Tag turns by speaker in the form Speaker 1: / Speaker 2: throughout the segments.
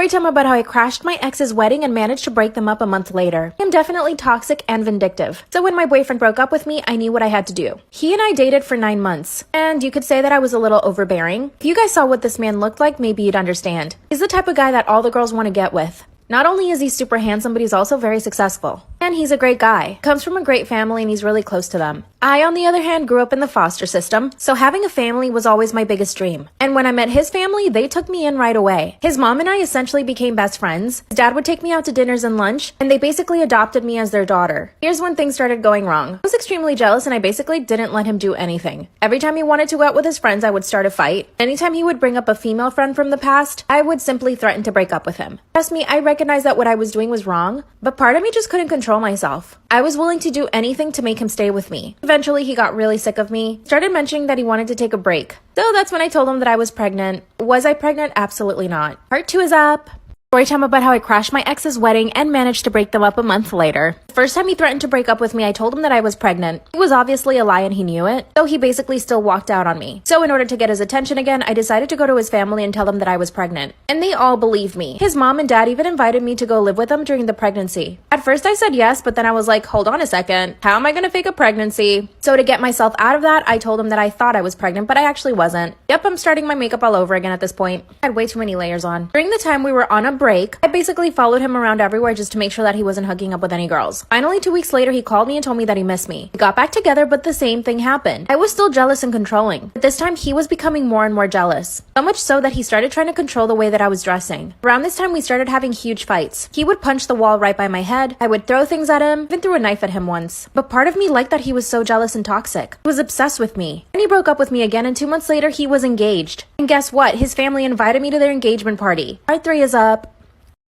Speaker 1: Storytime about how I crashed my ex's wedding and managed to break them up a month later. I'm definitely toxic and vindictive. So when my boyfriend broke up with me, I knew what I had to do. He and I dated for 9 months. And you could say that I was a little overbearing. If you guys saw what this man looked like, maybe you'd understand. He's the type of guy that all the girls want to get with. Not only is he super handsome, but he's also very successful. And he's a great guy. Comes from a great family and he's really close to them. I, on the other hand, grew up in the foster system, so having a family was always my biggest dream. And when I met his family, they took me in right away. His mom and I essentially became best friends. His dad would take me out to dinners and lunch, and they basically adopted me as their daughter. Here's when things started going wrong. I was extremely jealous and I basically didn't let him do anything. Every time he wanted to go out with his friends, I would start a fight. Anytime he would bring up a female friend from the past, I would simply threaten to break up with him. Trust me, I recognized that what I was doing was wrong, but part of me just couldn't control myself. I was willing to do anything to make him stay with me. Eventually, he got really sick of me, started mentioning that he wanted to take a break. So that's when I told him that I was pregnant. Was I pregnant? Absolutely not. Part 2 is up. Storytime about how I crashed my ex's wedding and managed to break them up a month later. The first time he threatened to break up with me, I told him that I was pregnant. It was obviously a lie and he knew it, so he basically still walked out on me. So in order to get his attention again, I decided to go to his family and tell them that I was pregnant. And they all believed me. His mom and dad even invited me to go live with them during the pregnancy. At first I said yes, but then I was like, hold on a second. How am I gonna fake a pregnancy? So to get myself out of that, I told him that I thought I was pregnant, but I actually wasn't. Yep, I'm starting my makeup all over again at this point. I had way too many layers on. During the time we were on a break, I basically followed him around everywhere just to make sure that he wasn't hooking up with any girls. Finally, 2 weeks later, he called me and told me that he missed me. We got back together, but the same thing happened. I was still jealous and controlling. But this time, he was becoming more and more jealous. So much so that he started trying to control the way that I was dressing. Around this time, we started having huge fights. He would punch the wall right by my head. I would throw things at him, even threw a knife at him once. But part of me liked that he was so jealous and toxic. He was obsessed with me. And he broke up with me again, and 2 months later, he was engaged. And guess what? His family invited me to their engagement party. Part 3 is up.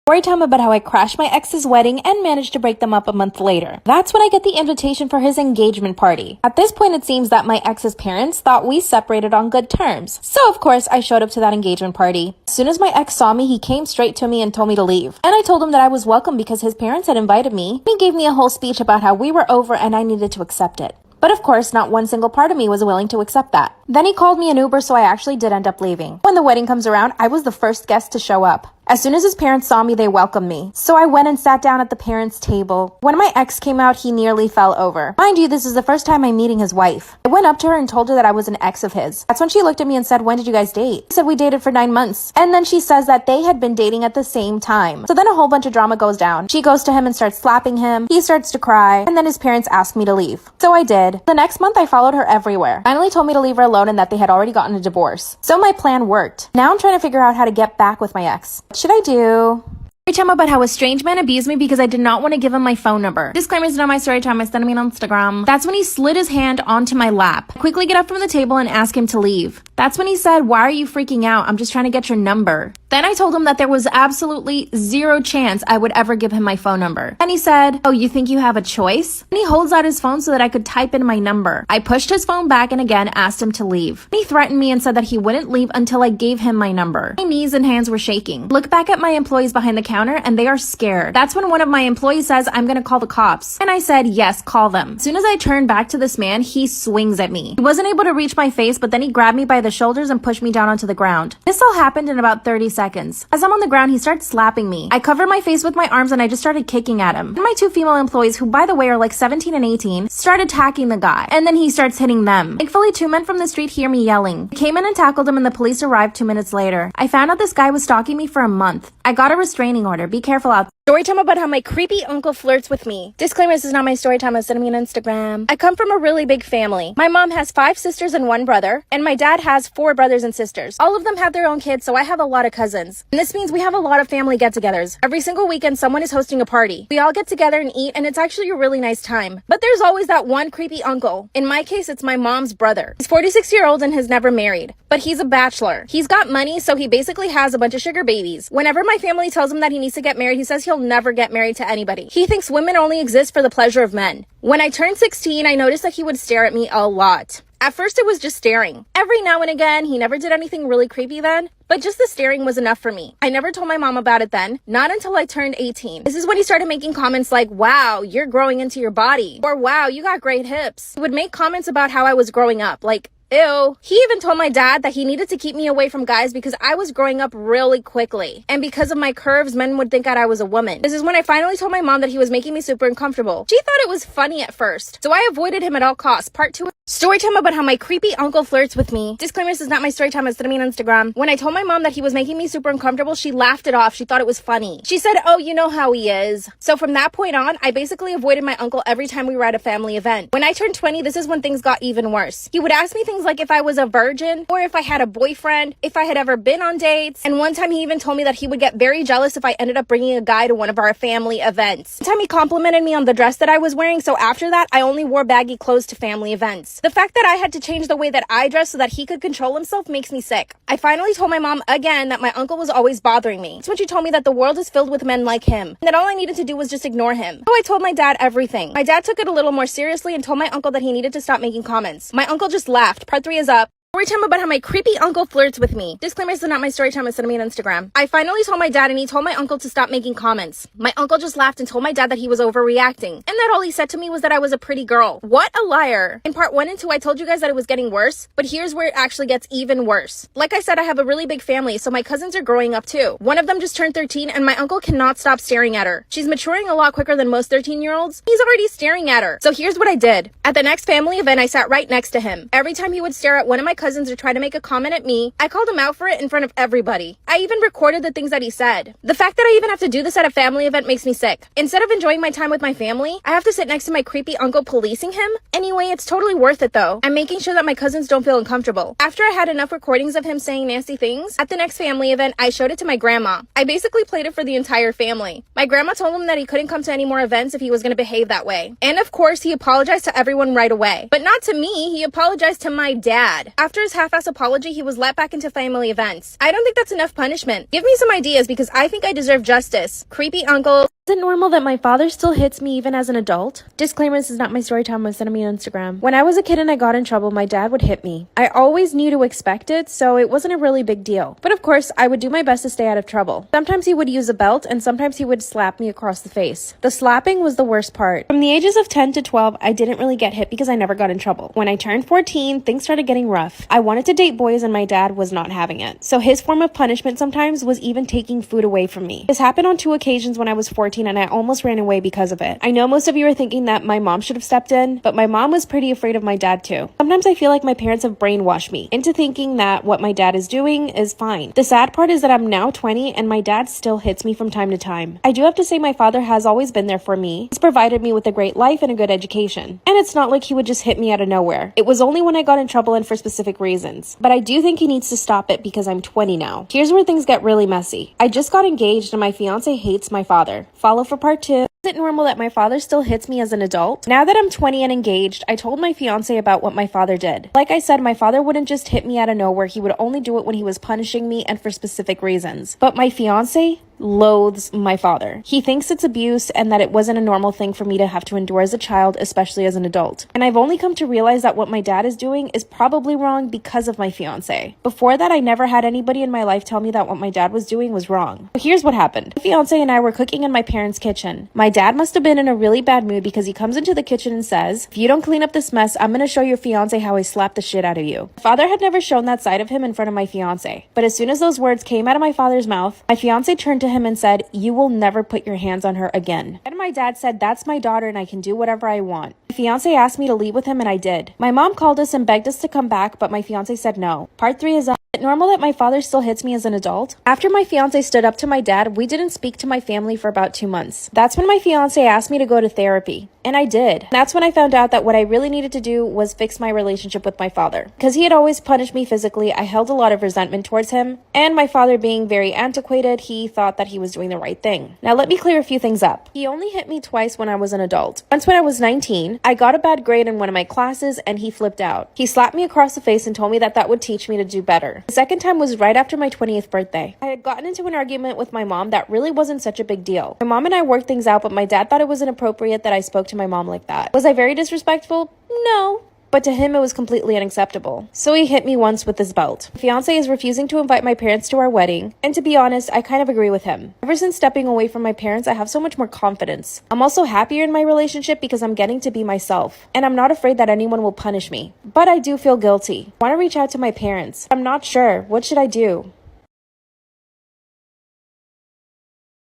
Speaker 1: Storytime about how I crashed my ex's wedding and managed to break them up a month later. That's when I get the invitation for his engagement party. At this point, it seems that my ex's parents thought we separated on good terms. So of course, I showed up to that engagement party. As soon as my ex saw me, he came straight to me and told me to leave. And I told him that I was welcome because his parents had invited me. He gave me a whole speech about how we were over and I needed to accept it. But of course, not one single part of me was willing to accept that. Then he called me an Uber, so I actually did end up leaving. When the wedding comes around, I was the first guest to show up. As soon as his parents saw me, they welcomed me. So I went and sat down at the parents' table. When my ex came out, he nearly fell over. Mind you, this is the first time I'm meeting his wife. I went up to her and told her that I was an ex of his. That's when she looked at me and said, when did you guys date? I said we dated for 9 months. And then she says that they had been dating at the same time. So then a whole bunch of drama goes down. She goes to him and starts slapping him. He starts to cry. And then his parents asked me to leave. So I did. The next month, I followed her everywhere. Finally told me to leave her alone and that they had already gotten a divorce. So my plan worked. Now I'm trying to figure out how to get back with my ex. What should I do? Storytime about how a strange man abused me because I did not want to give him my phone number. Disclaimer, is not my story time. I sent him on Instagram. That's when he slid his hand onto my lap. I quickly get up from the table and ask him to leave. That's when he said, why are you freaking out? I'm just trying to get your number. Then I told him that there was absolutely zero chance I would ever give him my phone number. And he said, oh, you think you have a choice? And he holds out his phone so that I could type in my number. I pushed his phone back and again asked him to leave. He threatened me and said that he wouldn't leave until I gave him my number. My knees and hands were shaking. Look back at my employees behind the counter and they are scared. That's when one of my employees says, I'm gonna call the cops. And I said, yes, call them. As soon as I turned back to this man, he swings at me. He wasn't able to reach my face, but then he grabbed me by the shoulders and pushed me down onto the ground. This all happened in about 30 seconds. As I'm on the ground, he starts slapping me. I covered my face with my arms and I just started kicking at him. And my 2 female employees, who by the way are like 17 and 18, start attacking the guy. And then he starts hitting them. Thankfully, 2 men from the street hear me yelling. I came in and tackled him and the police arrived 2 minutes later. I found out this guy was stalking me for a month. I got a restraining order. Be careful out there. Storytime about how my creepy uncle flirts with me. Disclaimer, this is not my story time. I sent me on Instagram. I come from a really big family. My mom has 5 sisters and 1 brother, and my dad has 4 brothers and sisters. All of them have their own kids, so I have a lot of cousins. And this means we have a lot of family get-togethers. Every single weekend, someone is hosting a party. We all get together and eat, and it's actually a really nice time. But there's always that one creepy uncle. In my case, it's my mom's brother. He's 46-year-old and has never married, but he's a bachelor. He's got money, so he basically has a bunch of sugar babies. Whenever my family tells him that he needs to get married, he says he'll never get married to anybody. He thinks women only exist for the pleasure of men. When I turned 16, I noticed that he would stare at me a lot. At first, it was just staring. Every now and again, he never did anything really creepy then, but just the staring was enough for me. I never told my mom about it then, not until I turned 18. This is when he started making comments like, wow, you're growing into your body, or wow, you got great hips. He would make comments about how I was growing up, like, Ew. He even told my dad that he needed to keep me away from guys because I was growing up really quickly. And because of my curves, men would think that I was a woman. This is when I finally told my mom that he was making me super uncomfortable. She thought it was funny at first, so I avoided him at all costs. Part 2. Story time about how my creepy uncle flirts with me. Disclaimer, this is not my story time, it's 𝙤𝙗𝙧𝙚 on Instagram. When I told my mom that he was making me super uncomfortable, she laughed it off. She thought it was funny. She said, oh, you know how he is. So from that point on, I basically avoided my uncle every time we were at a family event. When I turned 20, this is when things got even worse. He would ask me things like if I was a virgin, or if I had a boyfriend, if I had ever been on dates. And one time he even told me that he would get very jealous if I ended up bringing a guy to one of our family events. One time he complimented me on the dress that I was wearing, so after that, I only wore baggy clothes to family events. The fact that I had to change the way that I dress so that he could control himself makes me sick. I finally told my mom again that my uncle was always bothering me. It's when she told me that the world is filled with men like him, and that all I needed to do was just ignore him. So I told my dad everything. My dad took it a little more seriously and told my uncle that he needed to stop making comments. My uncle just laughed. Part 3 is up. Story time about how my creepy uncle flirts with me. Disclaimer, this is not my story time, it's 𝙤𝙗𝙧𝙚 on Instagram. I finally told my dad and he told my uncle to stop making comments. My uncle just laughed and told my dad that he was overreacting, and that all he said to me was that I was a pretty girl. What a liar. In part 1 and 2, I told you guys that it was getting worse, but here's where it actually gets even worse. Like I said, I have a really big family, so my cousins are growing up too. One of them just turned 13 and my uncle cannot stop staring at her. She's maturing a lot quicker than most 13-year-olds. He's already staring at her. So here's what I did. At the next family event, I sat right next to him. Every time he would stare at one of my cousins or try to make a comment at me, I called him out for it in front of everybody. I even recorded the things that he said. The fact that I even have to do this at a family event makes me sick. Instead of enjoying my time with my family, I have to sit next to my creepy uncle policing him. Anyway, it's totally worth it though. I'm making sure that my cousins don't feel uncomfortable. After I had enough recordings of him saying nasty things, at the next family event, I showed it to my grandma. I basically played it for the entire family. My grandma told him that he couldn't come to any more events if he was going to behave that way. And of course, he apologized to everyone right away. But not to me, he apologized to my dad. After his half-ass apology, he was let back into family events. I don't think that's enough punishment. Give me some ideas because I think I deserve justice. Creepy uncle. Is it normal that my father still hits me even as an adult? Disclaimer, this is not my story time, it's 𝙤𝙗𝙧𝙚 on Instagram. When I was a kid and I got in trouble, my dad would hit me. I always knew to expect it, so it wasn't a really big deal. But of course, I would do my best to stay out of trouble. Sometimes he would use a belt and sometimes he would slap me across the face. The slapping was the worst part. From the ages of 10 to 12, I didn't really get hit because I never got in trouble. When I turned 14, things started getting rough. I wanted to date boys and my dad was not having it. So his form of punishment sometimes was even taking food away from me. This happened on 2 occasions when I was 14 and I almost ran away because of it. I know most of you are thinking that my mom should have stepped in, but my mom was pretty afraid of my dad too. Sometimes I feel like my parents have brainwashed me into thinking that what my dad is doing is fine. The sad part is that I'm now 20 and my dad still hits me from time to time. I do have to say my father has always been there for me. He's provided me with a great life and a good education. And it's not like he would just hit me out of nowhere. It was only when I got in trouble and for specific reasons. But I do think he needs to stop it because I'm 20 now. Here's where things get really messy. I just got engaged and my fiance hates my father. Follow for part 2. Is it normal that my father still hits me as an adult? Now that I'm 20 and engaged, I told my fiance about what my father did. Like I said, my father wouldn't just hit me out of nowhere. He would only do it when he was punishing me and for specific reasons. But my fiance loathes my father. He thinks it's abuse and that it wasn't a normal thing for me to have to endure as a child, especially as an adult. And I've only come to realize that what my dad is doing is probably wrong because of my fiance. Before that, I never had anybody in my life tell me that what my dad was doing was wrong. But here's what happened. My fiance and I were cooking in my parents' kitchen. My dad must have been in a really bad mood because he comes into the kitchen and says, if you don't clean up this mess, I'm gonna show your fiance how I slap the shit out of you. My father had never shown that side of him in front of my fiance. But as soon as those words came out of my father's mouth, my fiance turned to him and said, you will never put your hands on her again. And my dad said, that's my daughter and I can do whatever I want. My fiance asked me to leave with him and I did. My mom called us and begged us to come back, but my fiance said no. Part 3 is it normal that my father still hits me as an adult? After my fiance stood up to my dad, we didn't speak to my family for about 2 months. That's when my fiance asked me to go to therapy. And I did. That's when I found out that what I really needed to do was fix my relationship with my father. Because he had always punished me physically, I held a lot of resentment towards him. And my father being very antiquated, he thought that he was doing the right thing. Now let me clear a few things up. He only hit me twice when I was an adult. Once when I was 19, I got a bad grade in one of my classes and he flipped out. He slapped me across the face and told me that that would teach me to do better. The second time was right after my 20th birthday. I had gotten into an argument with my mom that really wasn't such a big deal. My mom and I worked things out, but my dad thought it was inappropriate that I spoke to my mom like that. Was I very disrespectful? No. but to him it was completely unacceptable. So he hit me once with his belt. My fiance is refusing to invite my parents to our wedding, and to be honest, I kind of agree with him. Ever since stepping away from my parents, I have so much more confidence. I'm also happier in my relationship because I'm getting to be myself, and I'm not afraid that anyone will punish me. But I do feel guilty. I want to reach out to my parents. I'm not sure. What should I do?